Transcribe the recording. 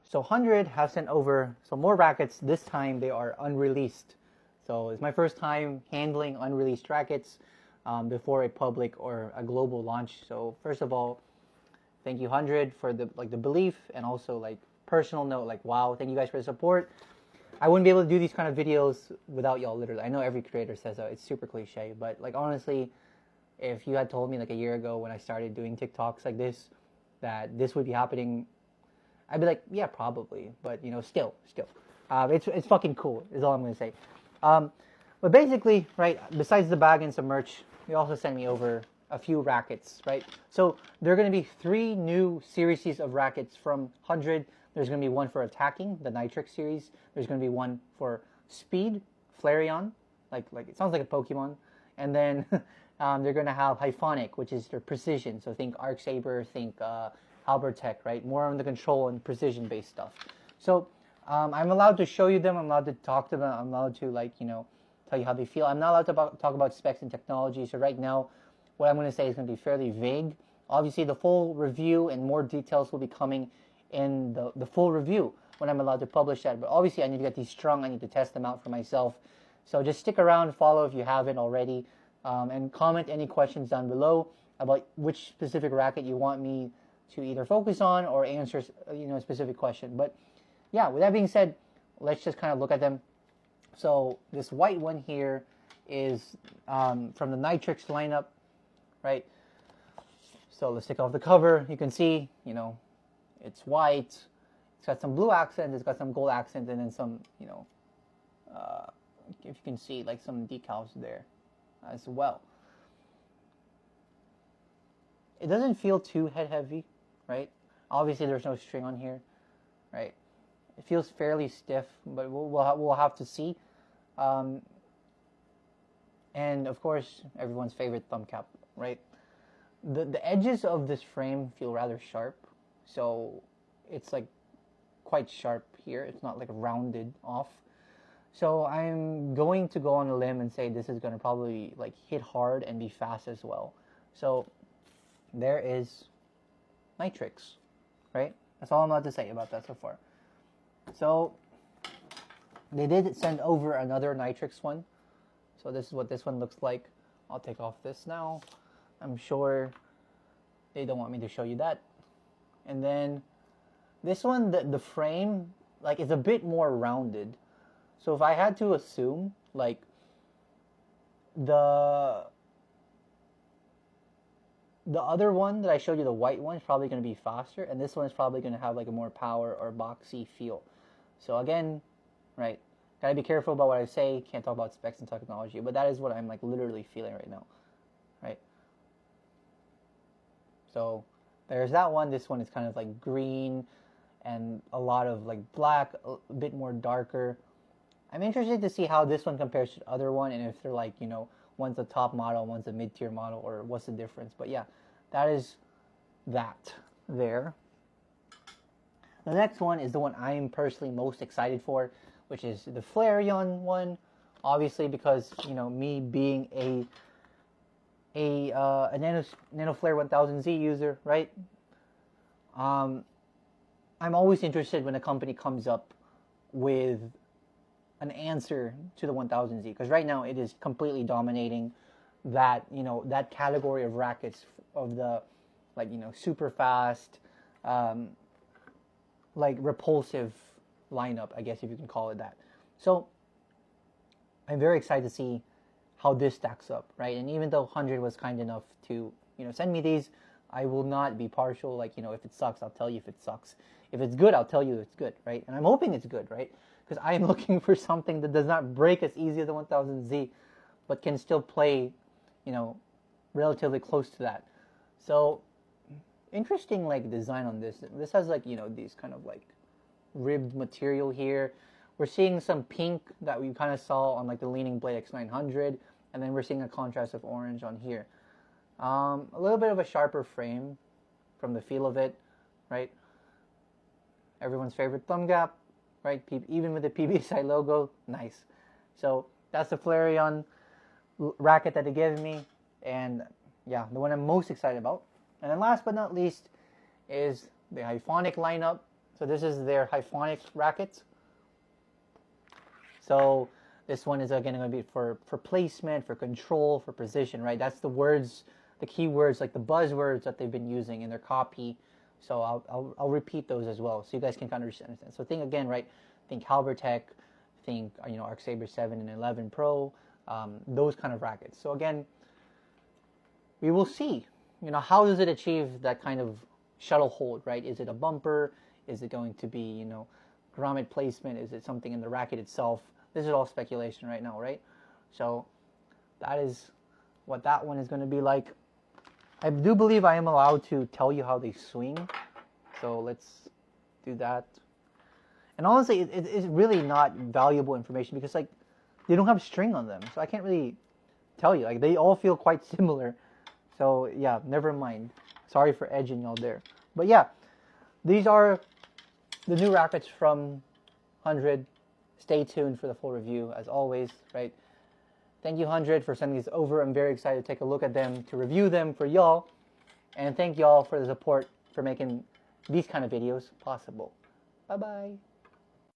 So Hndrd have sent over some more rackets. This time they are unreleased. So it's my first time handling unreleased rackets before a public or a global launch. So first of all, thank you Hndrd for the belief, and also like personal note, like wow, thank you guys for the support. I wouldn't be able to do these kind of videos without y'all, literally. I know every creator says that, it's super cliche, but like honestly, if you had told me like a year ago when I started doing TikToks like this, that this would be happening, I'd be like, yeah, probably. But you know, still, it's fucking cool. Is all I'm gonna say. But basically, right. Besides the bag and some merch, they also sent me over a few rackets, right? So there are gonna be 3 new series of rackets from Hndrd. There's gonna be one for attacking, the Nitrix series. There's gonna be one for speed, Flareon, like it sounds like a Pokemon, and then they're gonna have Hyphonic, which is their precision. So think Arc Saber, think Albert Tech, right? More on the control and precision-based stuff. So I'm allowed to show you them. I'm allowed to talk to them. I'm allowed to tell you how they feel. I'm not allowed to talk about specs and technology. So right now, what I'm going to say is going to be fairly vague. Obviously, the full review and more details will be coming in the full review when I'm allowed to publish that. But obviously, I need to get these strung. I need to test them out for myself. So just stick around, follow if you haven't already, and comment any questions down below about which specific racket you want me to either focus on or answer, a specific question. But yeah, with that being said, let's just kind of look at them. So this white one here is from the Nitrix lineup, right? So let's take off the cover. You can see, it's white. It's got some blue accent. It's got some gold accent, and then some, if you can see, like some decals there as well. It doesn't feel too head heavy, right? Obviously, there's no string on here, right? It feels fairly stiff, but we'll have to see. And of course, everyone's favorite thumb cap, right? The edges of this frame feel rather sharp, so it's like quite sharp here. It's not like rounded off. So I'm going to go on a limb and say this is going to probably like hit hard and be fast as well. So there is Nitrix, right? That's all I'm allowed to say about that so far. So they did send over another Nitrix one. So this is what this one looks like. I'll take off this now. I'm sure they don't want me to show you that. And then this one, the frame, like, is a bit more rounded. So if I had to assume, like, the other one that I showed you, the white one, is probably going to be faster, and this one is probably going to have like a more power or boxy feel. So again, right, gotta be careful about what I say. Can't talk about specs and technology, but that is what I'm like literally feeling right now, right? So there's that one. This one is kind of like green and a lot of like black, a bit more darker. I'm interested to see how this one compares to the other one, and if they're like, one's a top model, one's a mid-tier model, or what's the difference. But yeah, that is that there. The next one is the one I'm personally most excited for, which is the Flareon one. Obviously, because me being a NanoFlare 1000Z user, right? I'm always interested when a company comes up with an answer to the 1000Z, because right now it is completely dominating that that category of rackets of the super fast, like repulsive lineup, I guess if you can call it that. So I'm very excited to see how this stacks up, right? And even though Hndrd was kind enough to send me these, I will not be partial. Like if it sucks, I'll tell you if it sucks. If it's good, I'll tell you it's good, right? And I'm hoping it's good, right? Because I am looking for something that does not break as easy as the 1000Z, but can still play, relatively close to that. So interesting design on this. This has these kind of ribbed material here. We're seeing some pink that we kind of saw on the Leaning Blade X900, and then we're seeing a contrast of orange on here. A little bit of a sharper frame from the feel of it, right? Everyone's favorite thumb gap, right? Even with the PBSI logo, nice. So that's the Flareon racket that they gave me, and yeah, the one I'm most excited about. And then last but not least is the Hyphonic lineup. So this is their Hyphonic racket. So this one is again going to be for placement, for control, for precision, right? That's the words, the keywords, like the buzzwords that they've been using in their copy. So I'll repeat those as well, so you guys can kind of understand. So think again, right? Think Halbertech, think Arc Saber 7 and 11 Pro, those kind of rackets. So again, we will see. How does it achieve that kind of shuttle hold, right? Is it a bumper? Is it going to be grommet placement? Is it something in the racket itself? This is all speculation right now, right? So that is what that one is going to be like. I do believe I am allowed to tell you how they swing. So let's do that. And honestly, it's really not valuable information because like they don't have string on them. So I can't really tell you. Like they all feel quite similar. So yeah, never mind. Sorry for edging y'all there. But yeah, these are the new rackets from Hndrd. Stay tuned for the full review as always, right? Thank you, Hndrd, for sending these over. I'm very excited to take a look at them, to review them for y'all. And thank y'all for the support for making these kind of videos possible. Bye-bye.